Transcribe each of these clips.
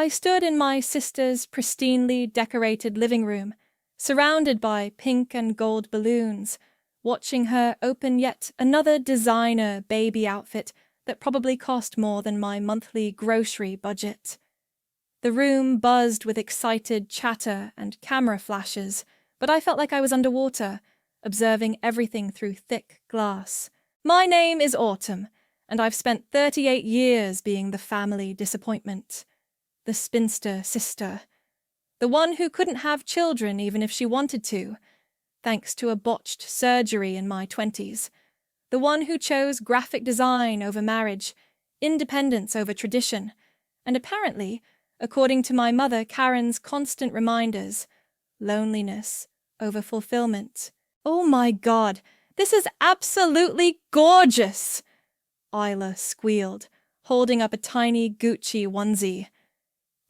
I stood in my sister's pristinely decorated living room, surrounded by pink and gold balloons, watching her open yet another designer baby outfit that probably cost more than my monthly grocery budget. The room buzzed with excited chatter and camera flashes, but I felt like I was underwater, observing everything through thick glass. My name is Autumn, and I've spent 38 years being the family disappointment. The spinster sister. The one who couldn't have children even if she wanted to, thanks to a botched surgery in my 20s. The one who chose graphic design over marriage, independence over tradition, and apparently, according to my mother Karen's constant reminders, loneliness over fulfillment. Oh my God, this is absolutely gorgeous! Isla squealed, holding up a tiny Gucci onesie.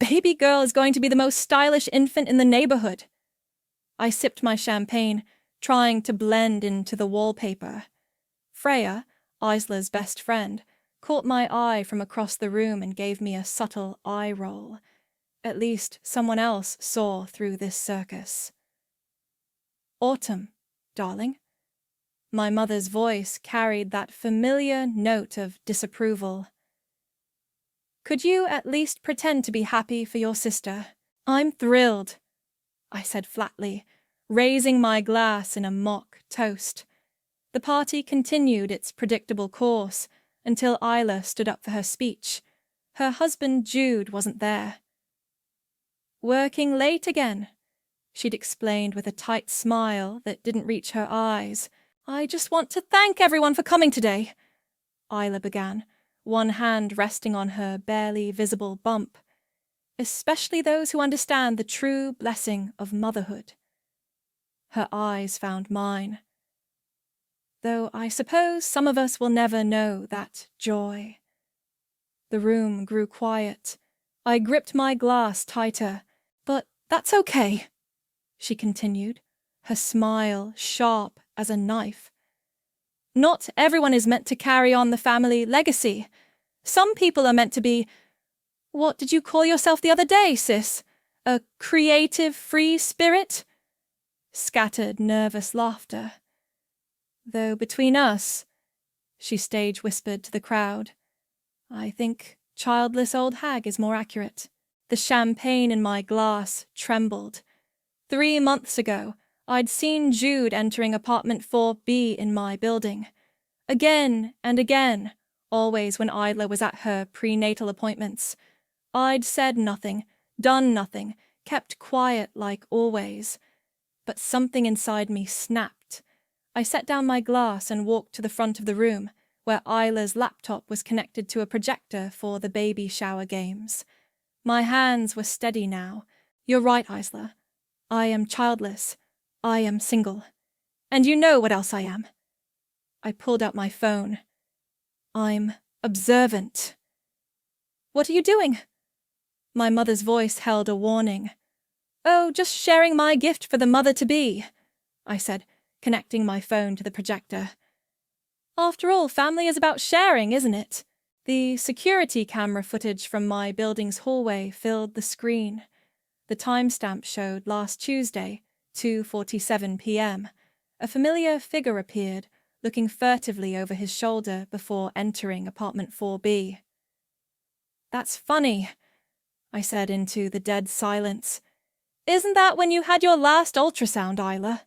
Baby girl is going to be the most stylish infant in the neighborhood. I sipped my champagne, trying to blend into the wallpaper. Freya, Isla's best friend, caught my eye from across the room and gave me a subtle eye roll. At least someone else saw through this circus. Autumn, darling. My mother's voice carried that familiar note of disapproval. Could you at least pretend to be happy for your sister? I'm thrilled, I said flatly, raising my glass in a mock toast. The party continued its predictable course until Isla stood up for her speech. Her husband Jude wasn't there. Working late again, she'd explained with a tight smile that didn't reach her eyes. I just want to thank everyone for coming today, Isla began, one hand resting on her barely visible bump, especially those who understand the true blessing of motherhood. Her eyes found mine. Though I suppose some of us will never know that joy. The room grew quiet. I gripped my glass tighter. But that's okay, she continued, her smile sharp as a knife. Not everyone is meant to carry on the family legacy. Some people are meant to be... What did you call yourself the other day, sis? A creative free spirit? Scattered nervous laughter. Though between us, she stage whispered to the crowd, I think childless old hag is more accurate. The champagne in my glass trembled. 3 months ago, I'd seen Jude entering apartment 4B in my building. Again and again, always when Isla was at her prenatal appointments. I'd said nothing, done nothing, kept quiet like always. But something inside me snapped. I set down my glass and walked to the front of the room, where Isla's laptop was connected to a projector for the baby shower games. My hands were steady now. You're right, Isla. I am childless. I am single. And you know what else I am. I pulled out my phone. I'm observant. What are you doing? My mother's voice held a warning. Oh, just sharing my gift for the mother-to-be, I said, connecting my phone to the projector. After all, family is about sharing, isn't it? The security camera footage from my building's hallway filled the screen. The timestamp showed last Tuesday, 2:47 p.m. A familiar figure appeared, looking furtively over his shoulder before entering apartment 4B. That's funny, I said into the dead silence. Isn't that when you had your last ultrasound, Isla?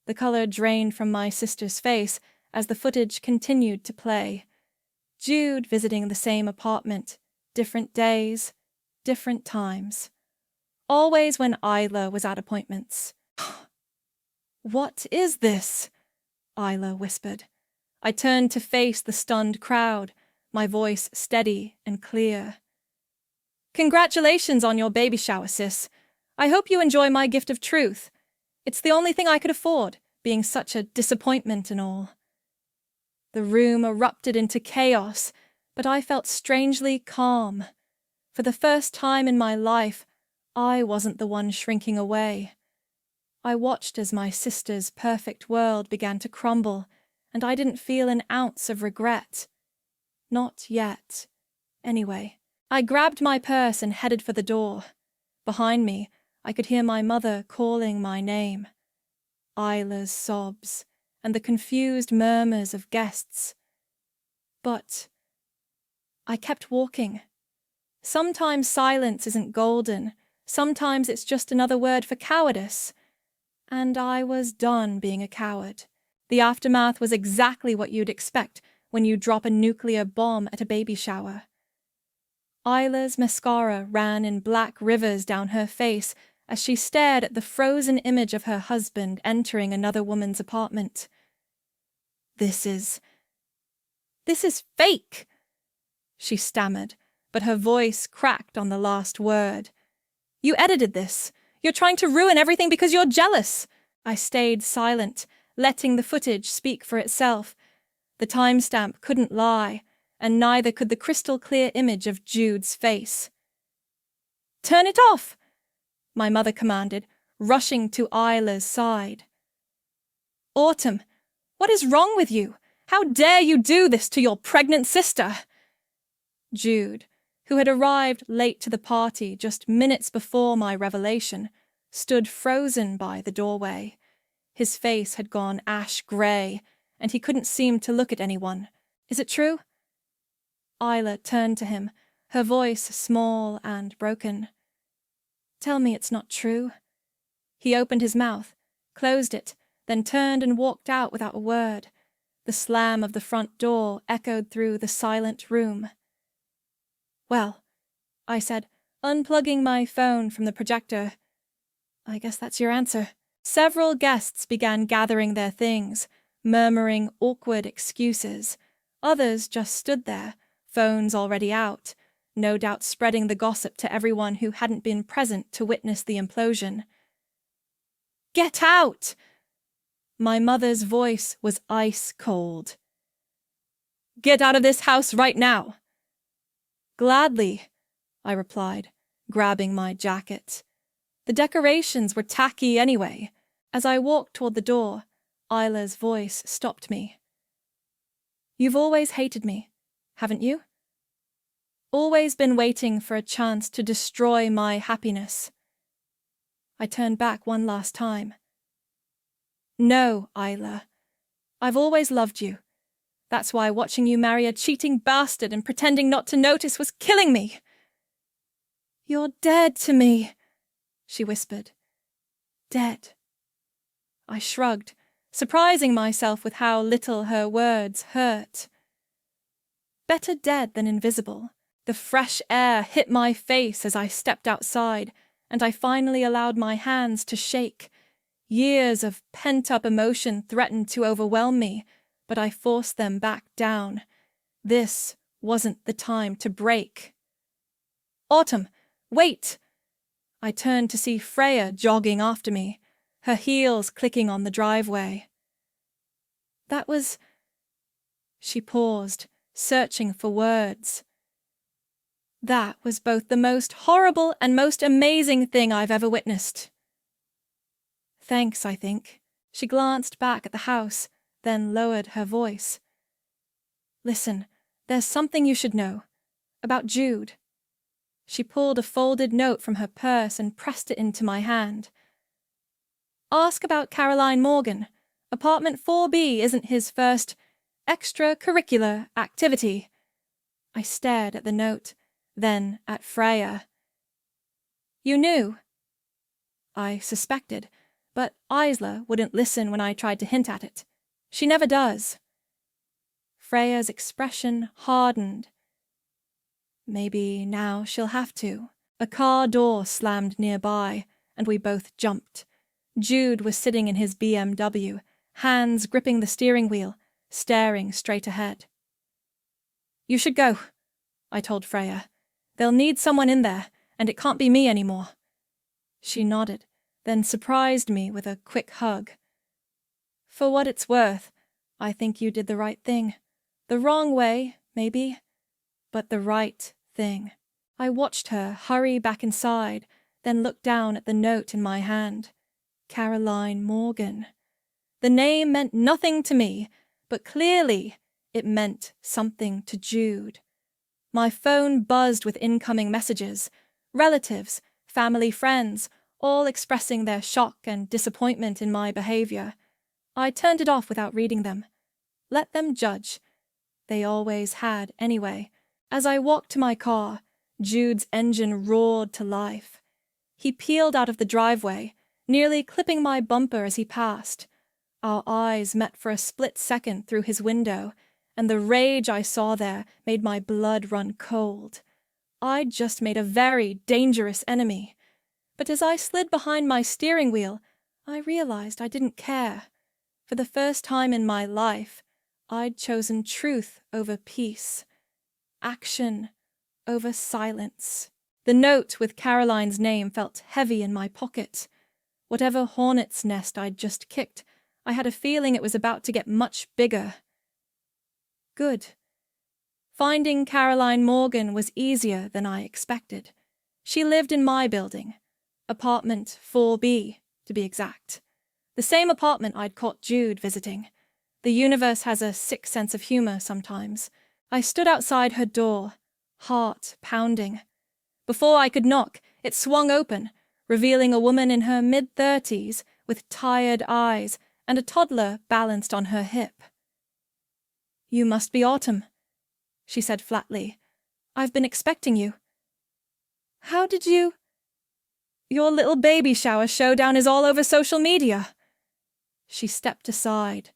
The color drained from my sister's face as the footage continued to play. Jude visiting the same apartment, different days, different times. Always when Isla was at appointments. What is this? Isla whispered. I turned to face the stunned crowd, my voice steady and clear. Congratulations on your baby shower, sis. I hope you enjoy my gift of truth. It's the only thing I could afford, being such a disappointment and all. The room erupted into chaos, but I felt strangely calm. For the first time in my life, I wasn't the one shrinking away. I watched as my sister's perfect world began to crumble, and I didn't feel an ounce of regret. Not yet. Anyway, I grabbed my purse and headed for the door. Behind me, I could hear my mother calling my name. Isla's sobs and the confused murmurs of guests. But I kept walking. Sometimes silence isn't golden. Sometimes it's just another word for cowardice. And I was done being a coward. The aftermath was exactly what you'd expect when you drop a nuclear bomb at a baby shower. Isla's mascara ran in black rivers down her face as she stared at the frozen image of her husband entering another woman's apartment. This is fake, she stammered, but her voice cracked on the last word. You edited this. You're trying to ruin everything because you're jealous. I stayed silent, letting the footage speak for itself. The timestamp couldn't lie, and neither could the crystal-clear image of Jude's face. Turn it off, my mother commanded, rushing to Isla's side. Autumn, what is wrong with you? How dare you do this to your pregnant sister? Jude, who had arrived late to the party just minutes before my revelation, stood frozen by the doorway. His face had gone ash-grey, and he couldn't seem to look at anyone. Is it true? Isla turned to him, her voice small and broken. Tell me it's not true. He opened his mouth, closed it, then turned and walked out without a word. The slam of the front door echoed through the silent room. Well, I said, unplugging my phone from the projector. I guess that's your answer. Several guests began gathering their things, murmuring awkward excuses. Others just stood there, phones already out, no doubt spreading the gossip to everyone who hadn't been present to witness the implosion. Get out! My mother's voice was ice cold. Get out of this house right now! Gladly, I replied, grabbing my jacket. The decorations were tacky anyway. As I walked toward the door, Isla's voice stopped me. You've always hated me, haven't you? Always been waiting for a chance to destroy my happiness. I turned back one last time. No, Isla. I've always loved you. That's why watching you marry a cheating bastard and pretending not to notice was killing me. You're dead to me, she whispered. Dead. I shrugged, surprising myself with how little her words hurt. Better dead than invisible. The fresh air hit my face as I stepped outside, and I finally allowed my hands to shake. Years of pent-up emotion threatened to overwhelm me, but I forced them back down. This wasn't the time to break. Autumn, wait! I turned to see Freya jogging after me, her heels clicking on the driveway. That was... She paused, searching for words. That was both the most horrible and most amazing thing I've ever witnessed. Thanks, I think. She glanced back at the house, then lowered her voice. Listen, there's something you should know. About Jude. She pulled a folded note from her purse and pressed it into my hand. Ask about Caroline Morgan. Apartment 4B isn't his first extracurricular activity. I stared at the note, then at Freya. You knew? I suspected, but Isla wouldn't listen when I tried to hint at it. She never does. Freya's expression hardened. Maybe now she'll have to. A car door slammed nearby, and we both jumped. Jude was sitting in his BMW, hands gripping the steering wheel, staring straight ahead. You should go, I told Freya. They'll need someone in there, and it can't be me anymore. She nodded, then surprised me with a quick hug. For what it's worth, I think you did the right thing. The wrong way, maybe, but the right thing. I watched her hurry back inside, then looked down at the note in my hand. Caroline Morgan. The name meant nothing to me, but clearly it meant something to Jude. My phone buzzed with incoming messages. Relatives, family, friends, all expressing their shock and disappointment in my behavior. I turned it off without reading them. Let them judge. They always had, anyway. As I walked to my car, Jude's engine roared to life. He peeled out of the driveway, nearly clipping my bumper as he passed. Our eyes met for a split second through his window, and the rage I saw there made my blood run cold. I'd just made a very dangerous enemy. But as I slid behind my steering wheel, I realized I didn't care. For the first time in my life, I'd chosen truth over peace, action over silence. The note with Caroline's name felt heavy in my pocket. Whatever hornet's nest I'd just kicked, I had a feeling it was about to get much bigger. Good. Finding Caroline Morgan was easier than I expected. She lived in my building, apartment 4B, to be exact. The same apartment I'd caught Jude visiting. The universe has a sick sense of humor sometimes. I stood outside her door, heart pounding. Before I could knock, it swung open, revealing a woman in her mid-30s with tired eyes and a toddler balanced on her hip. "You must be Autumn," she said flatly. "I've been expecting you." "How did you—" "Your little baby shower showdown is all over social media." She stepped aside.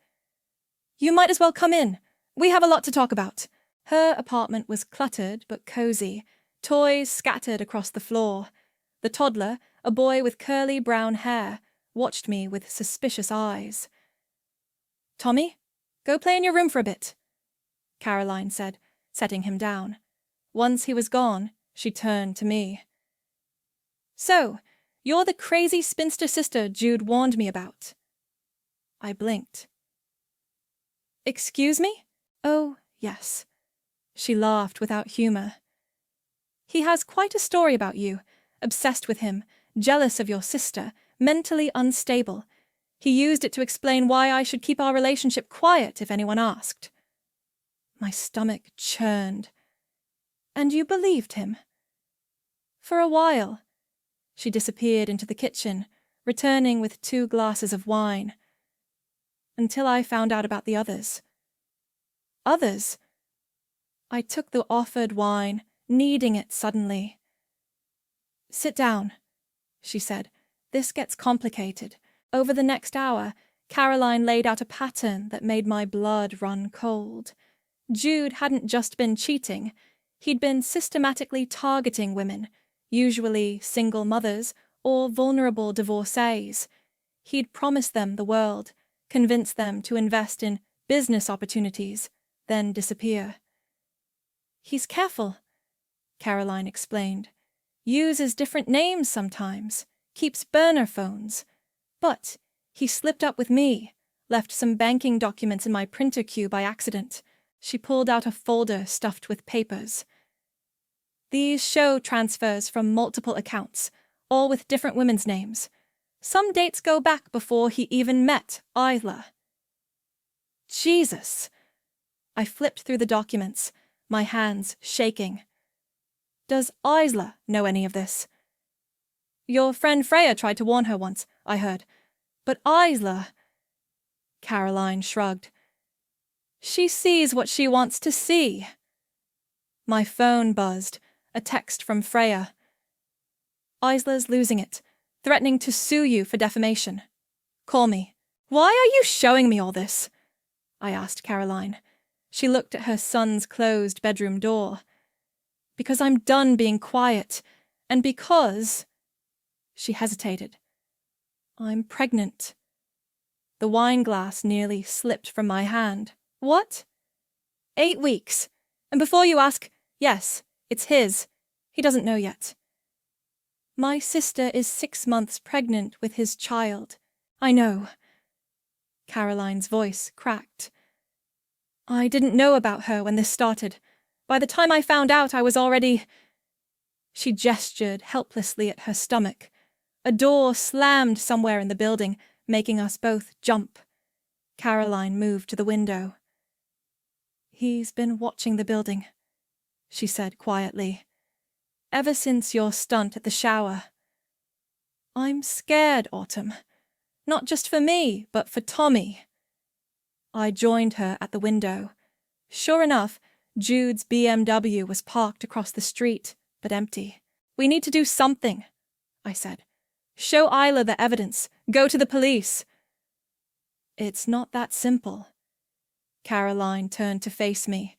"You might as well come in. We have a lot to talk about." Her apartment was cluttered but cozy, toys scattered across the floor. The toddler, a boy with curly brown hair, watched me with suspicious eyes. "Tommy, go play in your room for a bit," Caroline said, setting him down. Once he was gone, she turned to me. "So, you're the crazy spinster sister Jude warned me about." I blinked. "Excuse me? Oh, yes." She laughed without humor. "He has quite a story about you, obsessed with him, jealous of your sister, mentally unstable. He used it to explain why I should keep our relationship quiet if anyone asked." My stomach churned. "And you believed him?" "For a while." She disappeared into the kitchen, returning with 2 glasses of wine. "Until I found out about the others." "Others?" I took the offered wine, needing it suddenly. "Sit down," she said. "This gets complicated." Over the next hour, Caroline laid out a pattern that made my blood run cold. Jude hadn't just been cheating. He'd been systematically targeting women, usually single mothers or vulnerable divorcees. He'd promised them the world, convinced them to invest in business opportunities, then disappear. "He's careful," Caroline explained. "Uses different names sometimes, keeps burner phones. But he slipped up with me, left some banking documents in my printer queue by accident." She pulled out a folder stuffed with papers. "These show transfers from multiple accounts, all with different women's names. Some dates go back before he even met Isla." Jesus! I flipped through the documents, my hands shaking. "Does Isla know any of this?" "Your friend Freya tried to warn her once, I heard. But Isla—" Caroline shrugged. "She sees what she wants to see." My phone buzzed, a text from Freya. "Isla's losing it, threatening to sue you for defamation. Call me." "Why are you showing me all this?" I asked Caroline. She looked at her son's closed bedroom door. "Because I'm done being quiet, and because—" She hesitated. "I'm pregnant." The wine glass nearly slipped from my hand. "What?" 8 weeks. And before you ask, yes, it's his. He doesn't know yet." "My sister is 6 months pregnant with his child. I know." Caroline's voice cracked. "I didn't know about her when this started. By the time I found out, I was already—" She gestured helplessly at her stomach. A door slammed somewhere in the building, making us both jump. Caroline moved to the window. "He's been watching the building," she said quietly. Ever since your stunt at the shower. I'm scared, Autumn. Not just for me, but for Tommy. I joined her at the window. Sure enough, Jude's BMW was parked across the street, but empty. We need to do something, I said. Show Isla the evidence. Go to the police. It's not that simple. Caroline turned to face me.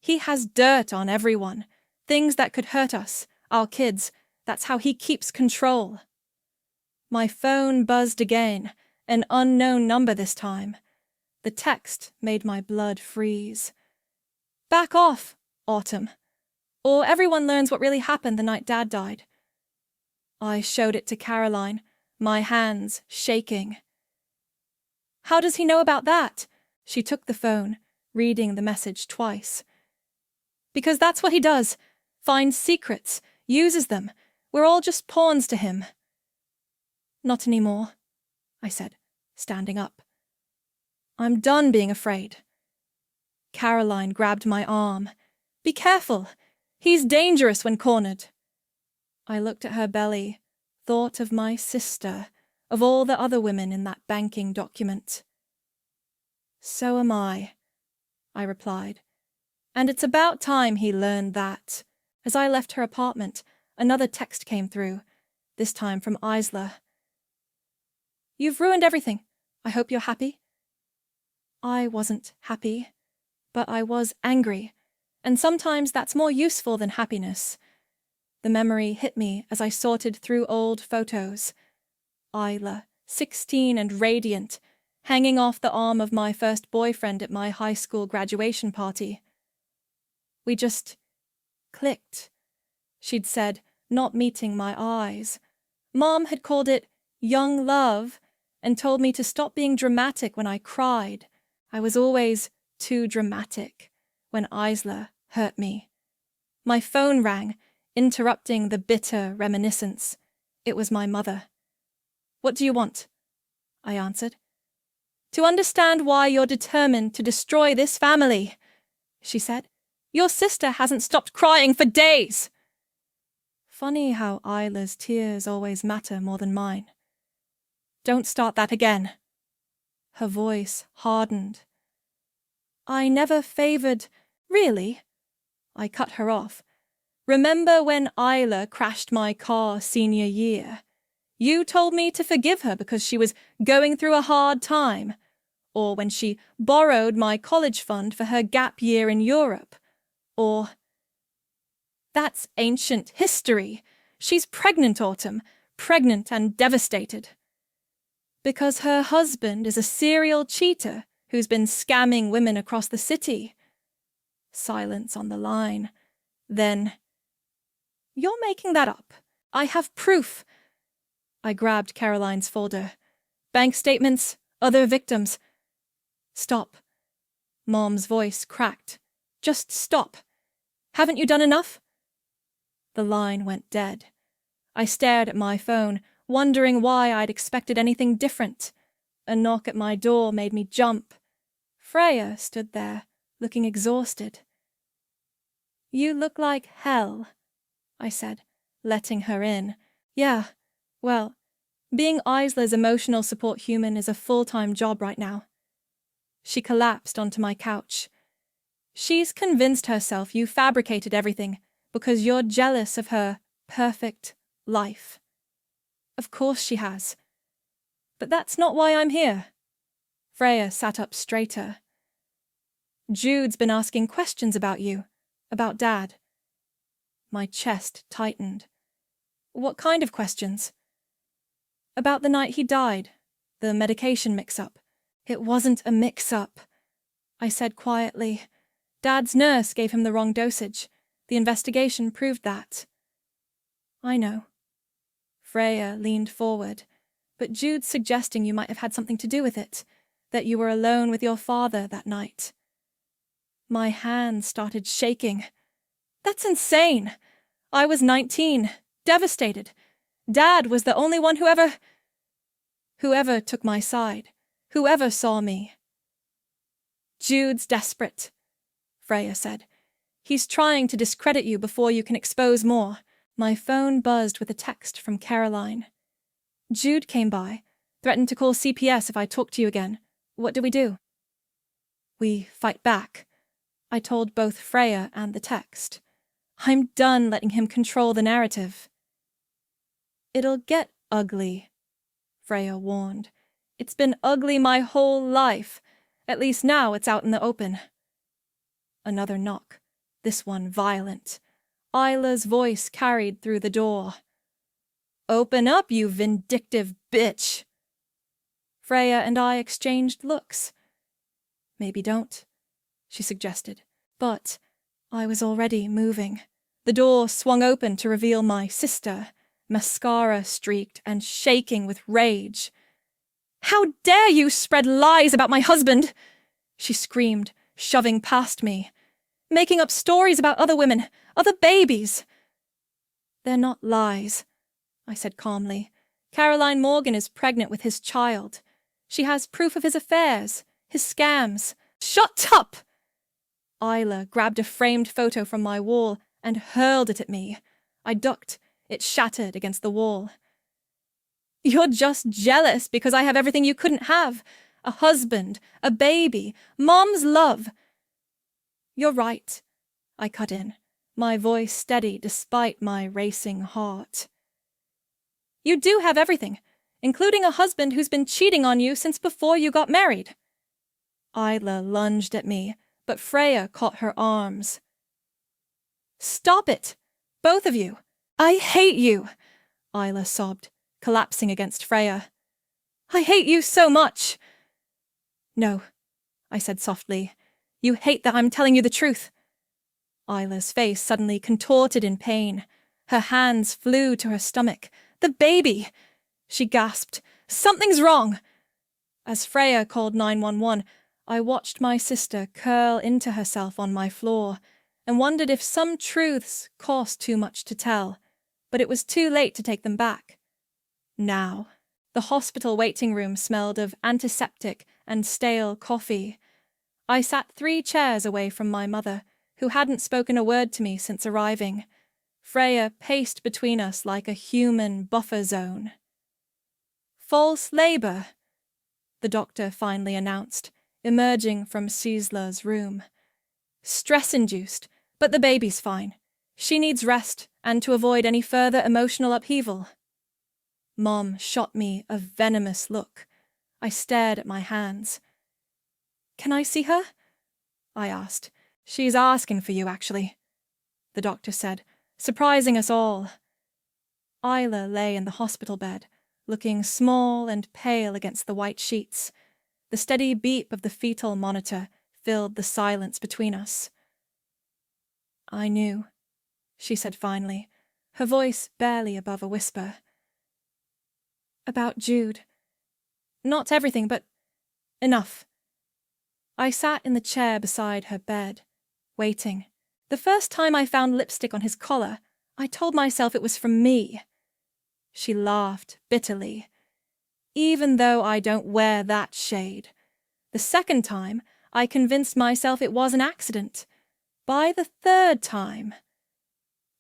He has dirt on everyone. Things that could hurt us, our kids. That's how he keeps control. My phone buzzed again, an unknown number this time. The text made my blood freeze. Back off, Autumn, or everyone learns what really happened the night Dad died. I showed it to Caroline, my hands shaking. How does he know about that? She took the phone, reading the message twice. Because that's what he does. Finds secrets, uses them. We're all just pawns to him. Not anymore, I said, standing up. I'm done being afraid. Caroline grabbed my arm. Be careful. He's dangerous when cornered. I looked at her belly, thought of my sister, of all the other women in that banking document. So am I replied. And it's about time he learned that. As I left her apartment, another text came through, this time from Isla. You've ruined everything. I hope you're happy. I wasn't happy, but I was angry, and sometimes that's more useful than happiness. The memory hit me as I sorted through old photos. Isla, 16 and radiant, hanging off the arm of my first boyfriend at my high school graduation party. We just clicked, she'd said, not meeting my eyes. Mom had called it young love and told me to stop being dramatic when I cried. I was always too dramatic when Isla hurt me. My phone rang, interrupting the bitter reminiscence. It was my mother. What do you want? I answered. To understand why you're determined to destroy this family, she said. Your sister hasn't stopped crying for days. Funny how Isla's tears always matter more than mine. Don't start that again. Her voice hardened. I never favored... Really? I cut her off. Remember when Isla crashed my car senior year? You told me to forgive her because she was going through a hard time. Or when she borrowed my college fund for her gap year in Europe. Or... That's ancient history. She's pregnant, Autumn. Pregnant and devastated. Because her husband is a serial cheater who's been scamming women across the city. Silence on the line. Then... You're making that up. I have proof. I grabbed Caroline's folder. Bank statements, other victims. Stop. Mom's voice cracked. Just stop. Haven't you done enough? The line went dead. I stared at my phone, wondering why I'd expected anything different. A knock at my door made me jump. Freya stood there, looking exhausted. You look like hell, I said, letting her in. Yeah, well, being Isla's emotional support human is a full-time job right now. She collapsed onto my couch. She's convinced herself you fabricated everything because you're jealous of her perfect life. Of course she has. But that's not why I'm here. Freya sat up straighter. Jude's been asking questions about you, about Dad. My chest tightened. What kind of questions? About the night he died, the medication mix-up. It wasn't a mix-up, I said quietly. Dad's nurse gave him the wrong dosage. The investigation proved that. I know. Freya leaned forward. But Jude's suggesting you might have had something to do with it, that you were alone with your father that night. My hands started shaking. That's insane. I was 19, devastated. Dad was the only one whoever took my side, whoever saw me. Jude's desperate, Freya said. He's trying to discredit you before you can expose more. My phone buzzed with a text from Caroline. Jude came by, threatened to call CPS if I talked to you again. What do we do? We fight back. I told both Freya and the text. I'm done letting him control the narrative. It'll get ugly, Freya warned. It's been ugly my whole life. At least now it's out in the open. Another knock, this one violent. Isla's voice carried through the door. Open up, you vindictive bitch! Freya and I exchanged looks. Maybe don't, she suggested, but I was already moving. The door swung open to reveal my sister, mascara-streaked and shaking with rage. How dare you spread lies about my husband? She screamed, shoving past me. Making up stories about other women, other babies. They're not lies, I said calmly. Caroline Morgan is pregnant with his child. She has proof of his affairs, his scams. Shut up! Isla grabbed a framed photo from my wall and hurled it at me. I ducked. It shattered against the wall. You're just jealous because I have everything you couldn't have. A husband, a baby, Mom's love. You're right, I cut in, my voice steady despite my racing heart. You do have everything, including a husband who's been cheating on you since before you got married. Isla lunged at me, but Freya caught her arms. Stop it, both of you. I hate you, Isla sobbed, collapsing against Freya. I hate you so much. No, I said softly. You hate that I'm telling you the truth. Isla's face suddenly contorted in pain. Her hands flew to her stomach. The baby! She gasped. Something's wrong! As Freya called 911, I watched my sister curl into herself on my floor and wondered if some truths cost too much to tell, but it was too late to take them back. Now, the hospital waiting room smelled of antiseptic and stale coffee. I sat 3 chairs away from my mother, who hadn't spoken a word to me since arriving. Freya paced between us like a human buffer zone. False labor, the doctor finally announced, emerging from Ciesla's room. Stress-induced, but the baby's fine. She needs rest and to avoid any further emotional upheaval. Mom shot me a venomous look. I stared at my hands. Can I see her? I asked. She's asking for you, actually, the doctor said, surprising us all. Isla lay in the hospital bed, looking small and pale against the white sheets. The steady beep of the fetal monitor filled the silence between us. I knew, she said finally, her voice barely above a whisper. About Jude. Not everything, but enough. I sat in the chair beside her bed, waiting. The first time I found lipstick on his collar, I told myself it was from me. She laughed bitterly. Even though I don't wear that shade. The second time, I convinced myself it was an accident. By the third time...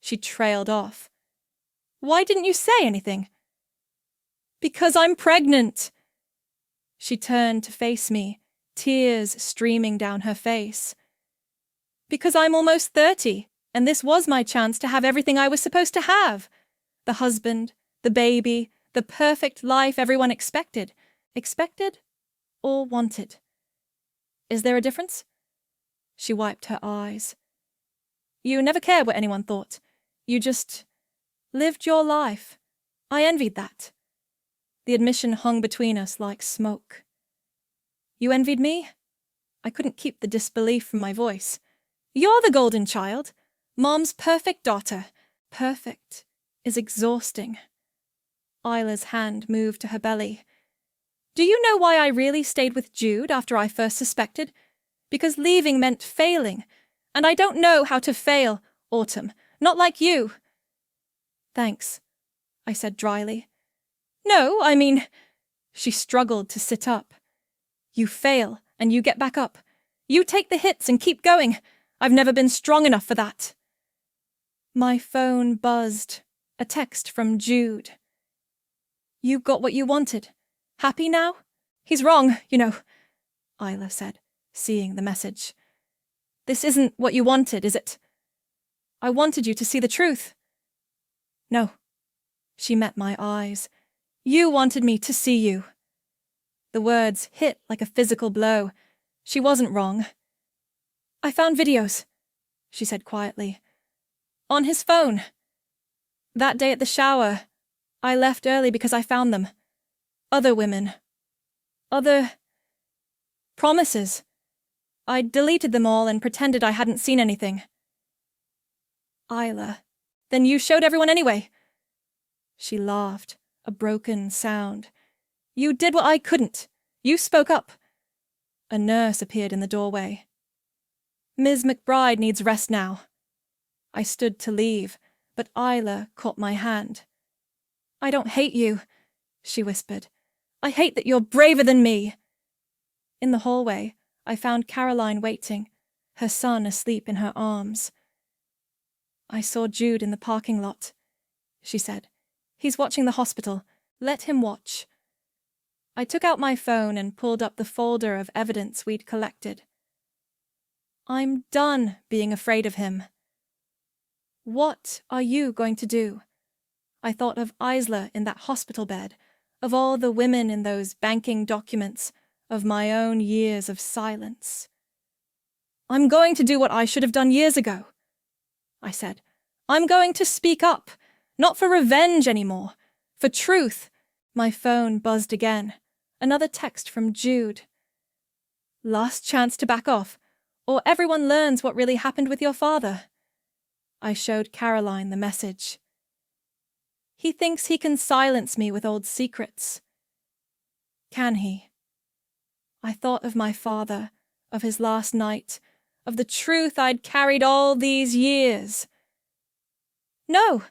She trailed off. Why didn't you say anything? Because I'm pregnant. She turned to face me, tears streaming down her face. Because I'm almost 30, and this was my chance to have everything I was supposed to have. The husband, the baby, the perfect life everyone expected. Expected or wanted. Is there a difference? She wiped her eyes. You never cared what anyone thought. You just lived your life. I envied that. The admission hung between us like smoke. You envied me? I couldn't keep the disbelief from my voice. You're the golden child. Mom's perfect daughter. Perfect is exhausting. Isla's hand moved to her belly. Do you know why I really stayed with Jude after I first suspected? Because leaving meant failing. And I don't know how to fail, Autumn. Not like you. Thanks, I said dryly. No, I mean... She struggled to sit up. You fail, and you get back up. You take the hits and keep going. I've never been strong enough for that. My phone buzzed. A text from Jude. You got what you wanted. Happy now? He's wrong, you know, Isla said, seeing the message. This isn't what you wanted, is it? I wanted you to see the truth. No. She met my eyes. You wanted me to see you. The words hit like a physical blow. She wasn't wrong. I found videos, she said quietly. On his phone. That day at the shower, I left early because I found them. Other women. Other promises. I deleted them all and pretended I hadn't seen anything. Isla, then you showed everyone anyway. She laughed, a broken sound. You did what I couldn't. You spoke up. A nurse appeared in the doorway. Ms. McBride needs rest now. I stood to leave, but Isla caught my hand. I don't hate you, she whispered. I hate that you're braver than me. In the hallway, I found Caroline waiting, her son asleep in her arms. I saw Jude in the parking lot, she said. He's watching the hospital. Let him watch. I took out my phone and pulled up the folder of evidence we'd collected. I'm done being afraid of him. What are you going to do? I thought of Isla in that hospital bed, of all the women in those banking documents, of my own years of silence. I'm going to do what I should have done years ago, I said. I'm going to speak up, not for revenge anymore, for truth. My phone buzzed again. Another text from Jude. Last chance to back off, or everyone learns what really happened with your father. I showed Caroline the message. He thinks he can silence me with old secrets. Can he? I thought of my father, of his last night, of the truth I'd carried all these years. No,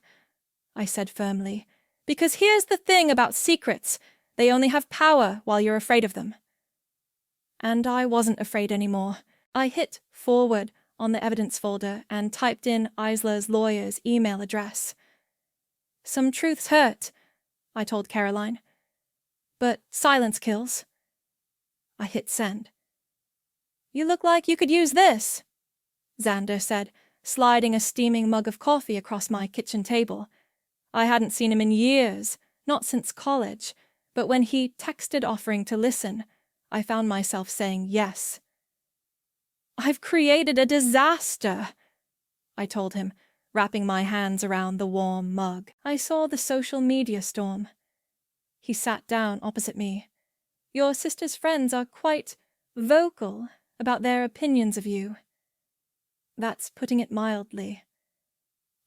I said firmly, because here's the thing about secrets. They only have power while you're afraid of them. And I wasn't afraid anymore. I hit forward on the evidence folder and typed in Isla's lawyer's email address. Some truths hurt, I told Caroline. But silence kills. I hit send. You look like you could use this, Xander said, sliding a steaming mug of coffee across my kitchen table. I hadn't seen him in years, not since college, but when he texted offering to listen, I found myself saying yes. I've created a disaster, I told him, wrapping my hands around the warm mug. I saw the social media storm. He sat down opposite me. Your sister's friends are quite vocal about their opinions of you. That's putting it mildly.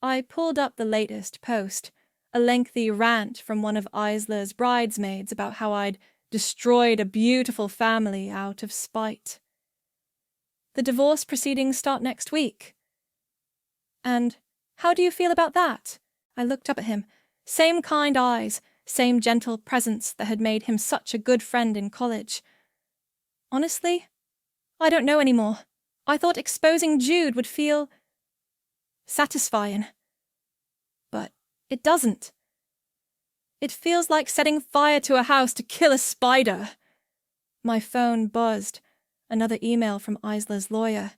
I pulled up the latest post, a lengthy rant from one of Isla's bridesmaids about how I'd destroyed a beautiful family out of spite. The divorce proceedings start next week. And how do you feel about that? I looked up at him. Same kind eyes, same gentle presence that had made him such a good friend in college. Honestly, I don't know anymore. I thought exposing Jude would feel satisfying. But it doesn't. It feels like setting fire to a house to kill a spider. My phone buzzed. Another email from Isla's lawyer.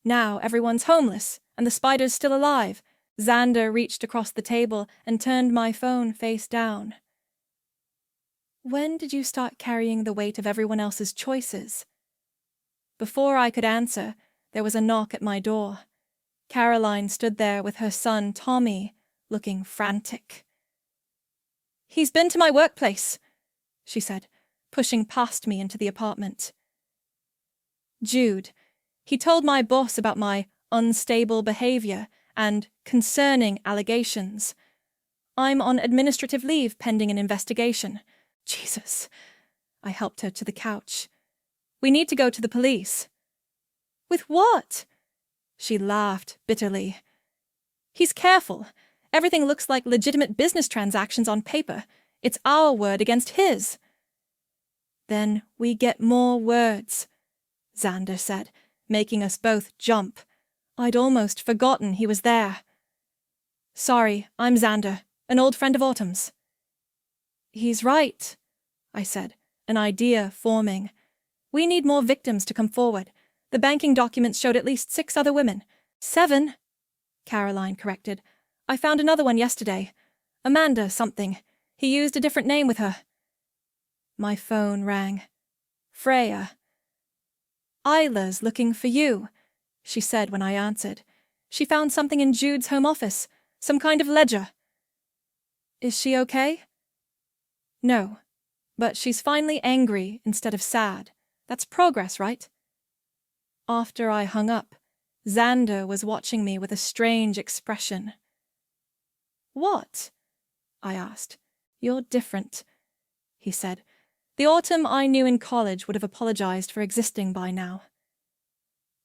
Now everyone's homeless, and the spider's still alive. Xander reached across the table and turned my phone face down. When did you start carrying the weight of everyone else's choices? Before I could answer, there was a knock at my door. Caroline stood there with her son Tommy, looking frantic. He's been to my workplace, she said, pushing past me into the apartment. Jude. He told my boss about my unstable behavior and concerning allegations. I'm on administrative leave pending an investigation. Jesus. I helped her to the couch. We need to go to the police. With what? She laughed bitterly. He's careful. Everything looks like legitimate business transactions on paper. It's our word against his. Then we get more words, Xander said, making us both jump. I'd almost forgotten he was there. "Sorry, I'm Xander, an old friend of Autumn's." "He's right," I said, an idea forming. "We need more victims to come forward. The banking documents showed at least 6 other women." "7," Caroline corrected. "I found another one yesterday. Amanda something. He used a different name with her." My phone rang. Freya. "Isla's looking for you," she said when I answered. "She found something in Jude's home office, some kind of ledger." "Is she okay?" "No, but she's finally angry instead of sad. That's progress, right?" After I hung up, Xander was watching me with a strange expression. "What?" I asked. "You're different," he said. "The Autumn I knew in college would have apologized for existing by now.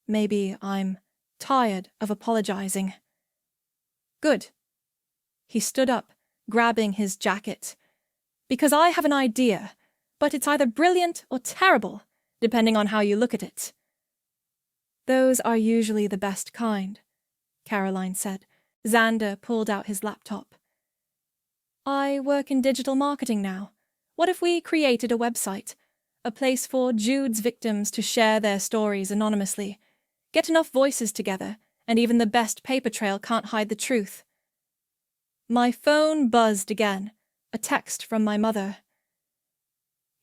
Maybe I'm tired of apologizing." "Good." He stood up, grabbing his jacket. "Because I have an idea, but it's either brilliant or terrible, depending on how you look at it." "Those are usually the best kind," Caroline said. Xander pulled out his laptop. "I work in digital marketing now. What if we created a website, a place for Jude's victims to share their stories anonymously, get enough voices together, and even the best paper trail can't hide the truth?" My phone buzzed again, a text from my mother.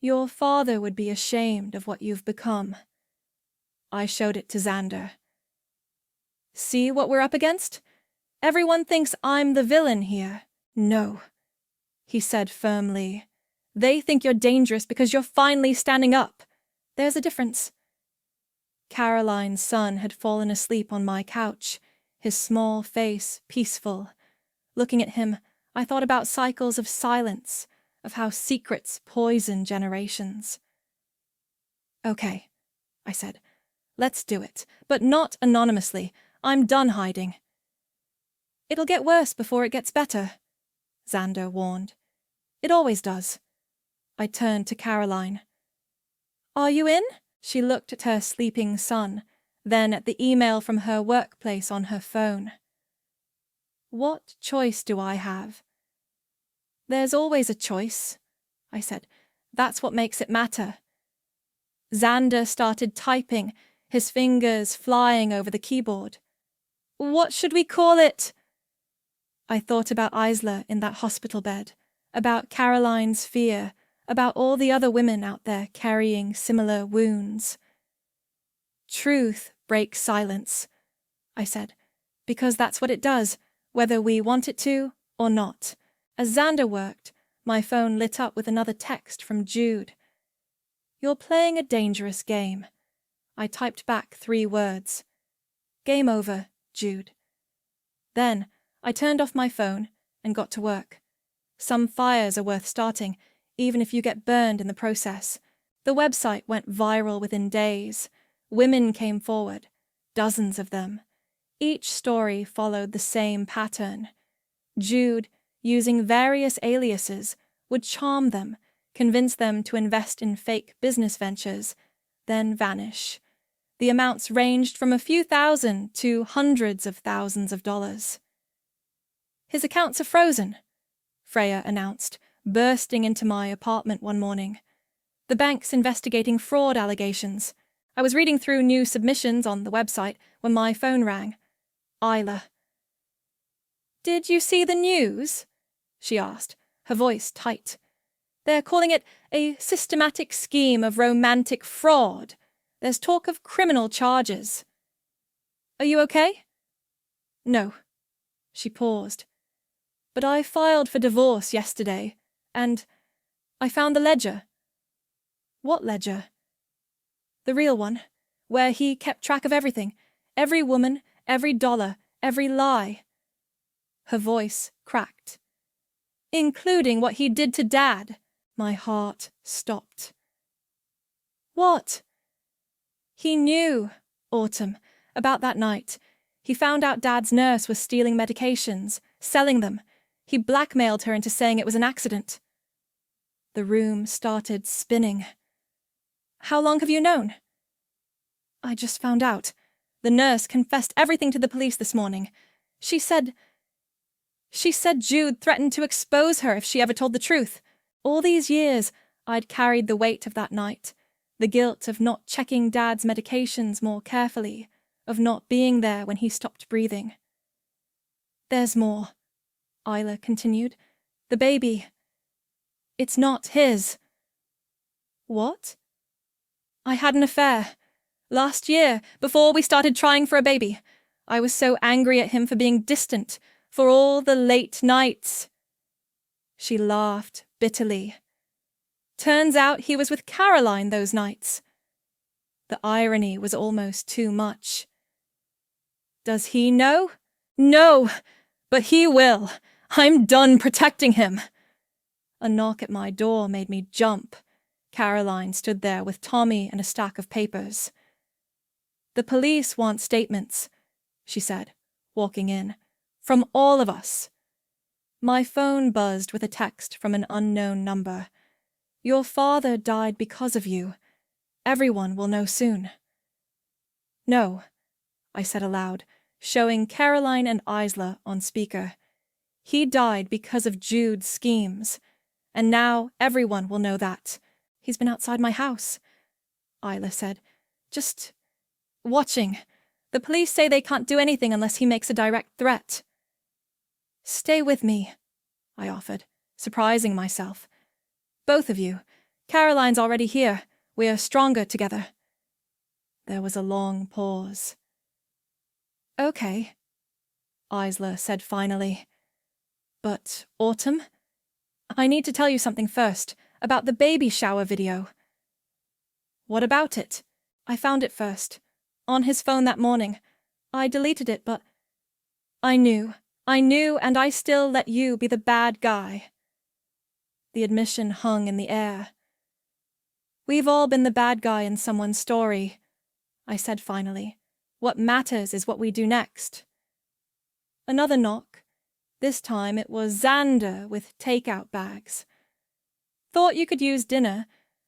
"Your father would be ashamed of what you've become." I showed it to Xander. "See what we're up against? Everyone thinks I'm the villain here." "No," he said firmly. "They think you're dangerous because you're finally standing up. There's a difference." Caroline's son had fallen asleep on my couch, his small face peaceful. Looking at him, I thought about cycles of silence, of how secrets poison generations. "Okay," I said. "Let's do it, but not anonymously. I'm done hiding." "It'll get worse before it gets better," Xander warned. "It always does." I turned to Caroline. "Are you in?" She looked at her sleeping son, then at the email from her workplace on her phone. "What choice do I have?" "There's always a choice," I said. "That's what makes it matter." Xander started typing, his fingers flying over the keyboard. "What should we call it?" I thought about Isla in that hospital bed, about Caroline's fear, about all the other women out there carrying similar wounds. "Truth breaks silence," I said, "because that's what it does, whether we want it to or not." As Xander worked, my phone lit up with another text from Jude. "You're playing a dangerous game." I typed back 3 words. "Game over, Jude." Then I turned off my phone and got to work. Some fires are worth starting, even if you get burned in the process. The website went viral within days. Women came forward, dozens of them. Each story followed the same pattern. Jude, using various aliases, would charm them, convince them to invest in fake business ventures, then vanish. The amounts ranged from a few thousand to hundreds of thousands of dollars. "His accounts are frozen," Freya announced, bursting into my apartment one morning. "The bank's investigating fraud allegations." I was reading through new submissions on the website when my phone rang. Isla. "Did you see the news?" she asked, her voice tight. "They're calling it a systematic scheme of romantic fraud. There's talk of criminal charges." "Are you okay?" "No." She paused. "But I filed for divorce yesterday, and I found the ledger." "What ledger?" "The real one, where he kept track of everything. Every woman, every dollar, every lie." Her voice cracked. "Including what he did to Dad." My heart stopped. "What?" "He knew, Autumn, about that night. He found out Dad's nurse was stealing medications, selling them. He blackmailed her into saying it was an accident." The room started spinning. "How long have you known?" I just found out. The nurse confessed everything to the police this morning. She said Jude threatened to expose her if she ever told the truth. All these years, I'd carried the weight of that night, the guilt of not checking Dad's medications more carefully, of not being there when he stopped breathing. There's more, Isla continued. The baby. It's not his. What? I had an affair. Last year, before we started trying for a baby. I was so angry at him for being distant, for all the late nights. She laughed bitterly. Turns out he was with Caroline those nights. The irony was almost too much. Does he know? No, but he will. I'm done protecting him. A knock at my door made me jump. Caroline stood there with Tommy and a stack of papers. The police want statements, she said, walking in, from all of us. My phone buzzed with a text from an unknown number. Your father died because of you. Everyone will know soon. No, I said aloud, showing Caroline and Isla on speaker. He died because of Jude's schemes, and now everyone will know that. He's been outside my house, Isla said. Just watching. The police say they can't do anything unless he makes a direct threat. Stay with me, I offered, surprising myself. Both of you. Caroline's already here. We're stronger together. There was a long pause. Okay, Isla said finally. But, Autumn? I need to tell you something first, about the baby shower video. What about it? I found it first. On his phone that morning. I deleted it, but I knew, and I still let you be the bad guy. The admission hung in the air. We've all been the bad guy in someone's story, I said finally. What matters is what we do next. Another knock. This time it was Xander with takeout bags. Thought you could use dinner.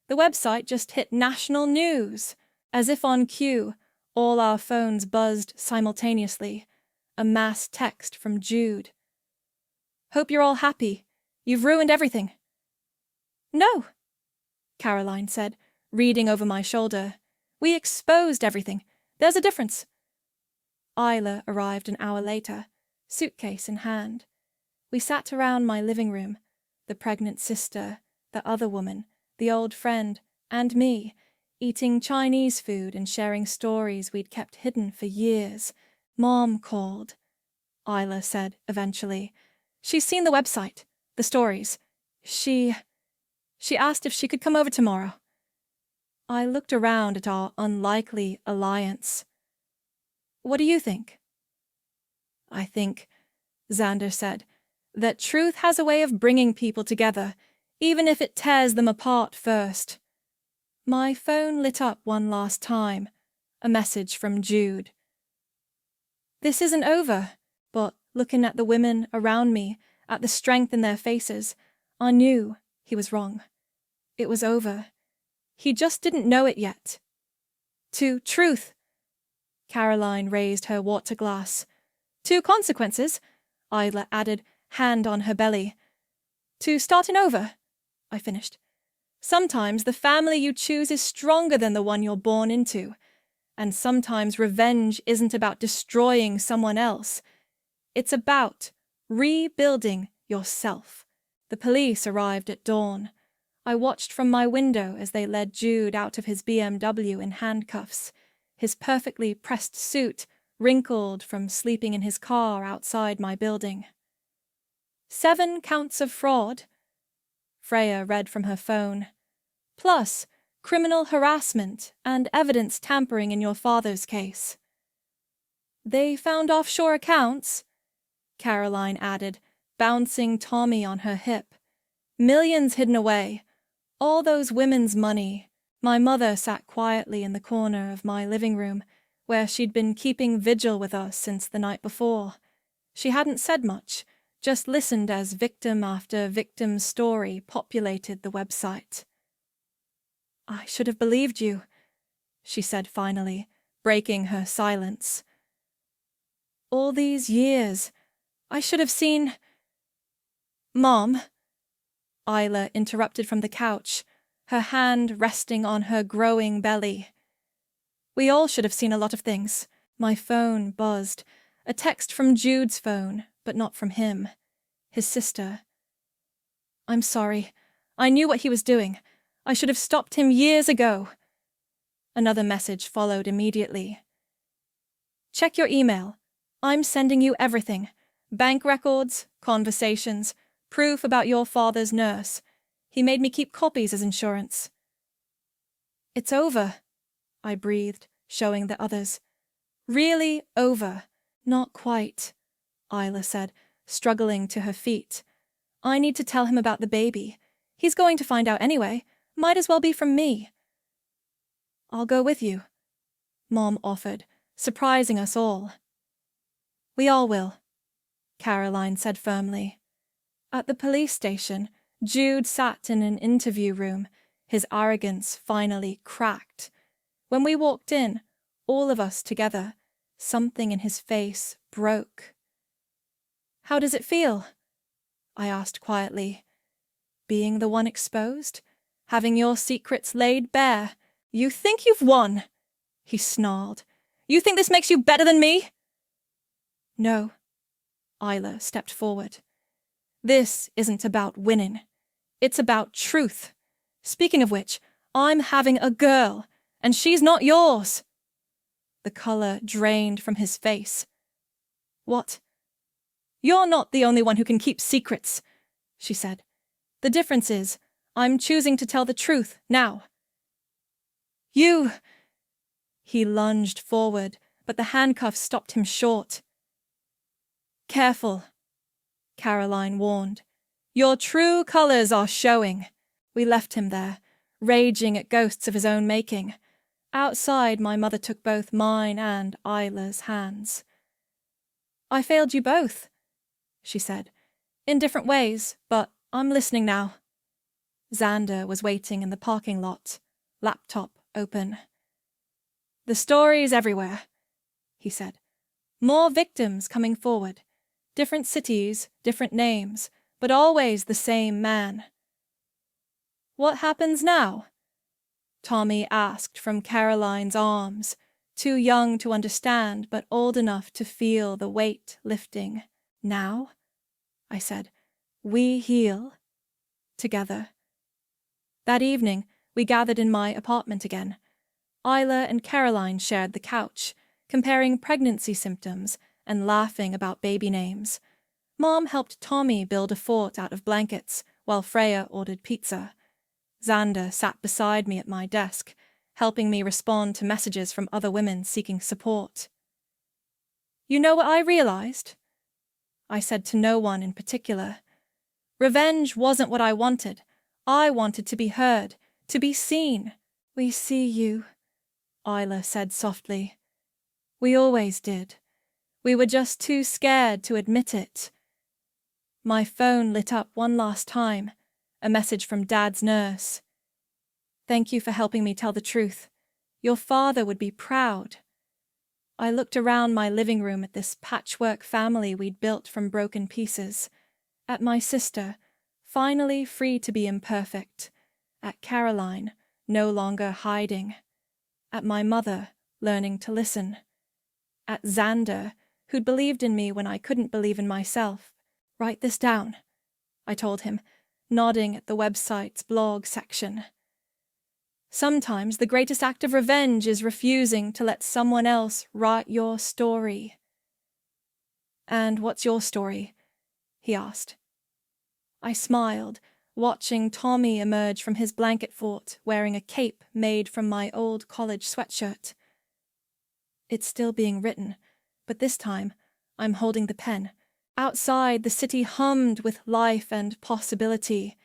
The website just hit national news. As if on cue, all our phones buzzed simultaneously. A mass text from Jude. Hope you're all happy. You've ruined everything. No, Caroline said, reading over my shoulder. We exposed everything. There's a difference. Isla arrived an hour later, suitcase in hand. We sat around my living room, the pregnant sister, the other woman, the old friend, and me, eating Chinese food and sharing stories we'd kept hidden for years. Mom called, Isla said eventually. She's seen the website, the stories. She asked if she could come over tomorrow. I looked around at our unlikely alliance. What do you think? I think, Xander said, that truth has a way of bringing people together, even if it tears them apart first. My phone lit up one last time, a message from Jude. This isn't over, but looking at the women around me, at the strength in their faces, I knew he was wrong. It was over. He just didn't know it yet. To truth. Caroline raised her water glass. To consequences, Isla added, hand on her belly. To starting over, I finished. Sometimes the family you choose is stronger than the one you're born into. And sometimes revenge isn't about destroying someone else. It's about rebuilding yourself. The police arrived at dawn. I watched from my window as they led Jude out of his BMW in handcuffs, his perfectly pressed suit wrinkled from sleeping in his car outside my building. 7 counts of fraud, Freya read from her phone, plus criminal harassment and evidence tampering in your father's case. They found offshore accounts, Caroline added, bouncing Tommy on her hip. Millions hidden away. All those women's money. My mother sat quietly in the corner of my living room, where she'd been keeping vigil with us since the night before. She hadn't said much, just listened as victim after victim's story populated the website. I should have believed you, she said finally, breaking her silence. All these years, I should have seen— Mom, Isla interrupted from the couch, her hand resting on her growing belly. We all should have seen a lot of things. My phone buzzed. A text from Jude's phone, but not from him. His sister. I'm sorry. I knew what he was doing. I should have stopped him years ago. Another message followed immediately. Check your email. I'm sending you everything. Bank records, conversations, proof about your father's nurse. He made me keep copies as insurance. It's over, I breathed, showing the others. Really over. Not quite, Isla said, struggling to her feet. I need to tell him about the baby. He's going to find out anyway. Might as well be from me. I'll go with you, Mom offered, surprising us all. We all will, Caroline said firmly. At the police station, Jude sat in an interview room, his arrogance finally cracked. When we walked in, all of us together, something in his face broke. How does it feel? I asked quietly. Being the one exposed? Having your secrets laid bare? You think you've won? He snarled. You think this makes you better than me? No. Isla stepped forward. This isn't about winning. It's about truth. Speaking of which, I'm having a girl, and she's not yours. The color drained from his face. What? You're not the only one who can keep secrets, she said. The difference is, I'm choosing to tell the truth now. You— He lunged forward, but the handcuffs stopped him short. Careful, Caroline warned. Your true colors are showing. We left him there, raging at ghosts of his own making. Outside, my mother took both mine and Isla's hands. I failed you both, she said. In different ways, but I'm listening now. Xander was waiting in the parking lot, laptop open. The story's everywhere, he said. More victims coming forward. Different cities, different names, but always the same man. What happens now? Tommy asked from Caroline's arms, too young to understand but old enough to feel the weight lifting. Now? I said. We heal. Together. That evening, we gathered in my apartment again. Isla and Caroline shared the couch, comparing pregnancy symptoms and laughing about baby names. Mom helped Tommy build a fort out of blankets, while Freya ordered pizza. Xander sat beside me at my desk, helping me respond to messages from other women seeking support. You know what I realized? I said to no one in particular. Revenge wasn't what I wanted. I wanted to be heard, to be seen. We see you, Isla said softly. We always did. We were just too scared to admit it. My phone lit up one last time, a message from Dad's nurse. Thank you for helping me tell the truth. Your father would be proud. I looked around my living room at this patchwork family we'd built from broken pieces, at my sister, finally free to be imperfect, at Caroline, no longer hiding, at my mother, learning to listen, at Xander, who'd believed in me when I couldn't believe in myself. Write this down, I told him, nodding at the website's blog section. Sometimes the greatest act of revenge is refusing to let someone else write your story. And what's your story? He asked. I smiled, watching Tommy emerge from his blanket fort wearing a cape made from my old college sweatshirt. It's still being written, but this time I'm holding the pen. Outside, the city hummed with life and possibility.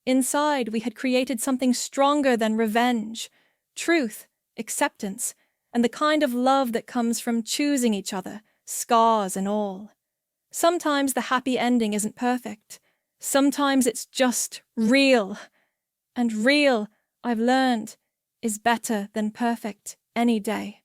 Inside, we had created something stronger than revenge, truth, acceptance, and the kind of love that comes from choosing each other, scars and all. Sometimes the happy ending isn't perfect. Sometimes it's just real. And real, I've learned, is better than perfect any day.